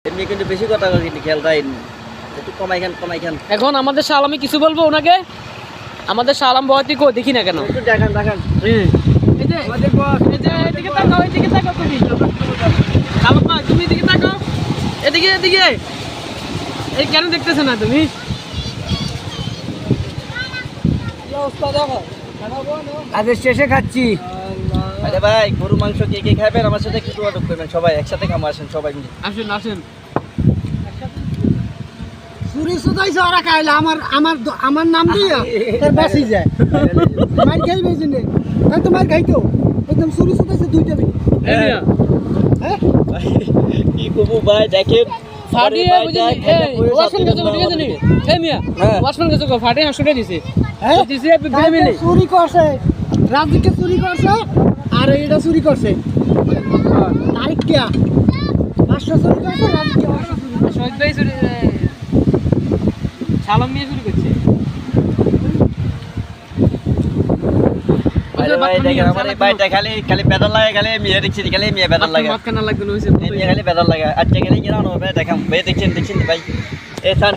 এমনি কিন্তু বেশি কথা কই কিন্তু খেলতাই একটু কমাই খান এখন আমাদের শাল আমি কিছু বলবো ওনাকে আমাদের শালাম বয়তি কো দেখি না কেন একটু দেখান এই যে এদিকে তাকাও তুমি শালাম ভাই তুমি এদিকে তাকাও এদিকে এই কেন দেখতেছ না তুমি আজ শেষে খাচ্ছি। আরে ভাই গরু মাংস কে খাবেন আমার সাথে একটু অর্ডার করবেন সবাই একসাথে খামো আসেন সবাই মিলে আসেন চুরি সুদাইছে ওরা খাইলে আমার নাম দিয়া তার বাসি যায় মার খাইবে জেনে তাই তো মার খাইতো একদম চুরি সুদাইছে দুইটা মিনিট এই মিয়া হ্যাঁ কি করবো ভাই দেখেন ফাটিয়ে বুঝি ওয়াশরুম গেছে ঠিক আছে নাকি এই মিয়া ওয়াশরুম গেছে কো ফাটিয়ে হাসুড়ে দিছে হ্যাঁ দিছে ফ্যামিলি চুরি করছে রাজদিকে চুরি করছে আর এটা চুরি করছে তারিখ কিয়া 500 চুরি করছে রাজদিকে 500 চুরি করছে। শহীদ ভাই চুরি শালাম মিয়া চুরি করছে আরে ভাই দেখেন আমার এই বাইটা খালি পেডাল লাগে খালি মিয়া দেখছি খালি মিয়া পেডাল লাগে মাঝখানে লাগবে না হইছে এই মিয়া খালি পেডাল লাগে আজকে খালি কিনা হবে দেখাম ভাই দেখছেন ভাই এই স্যার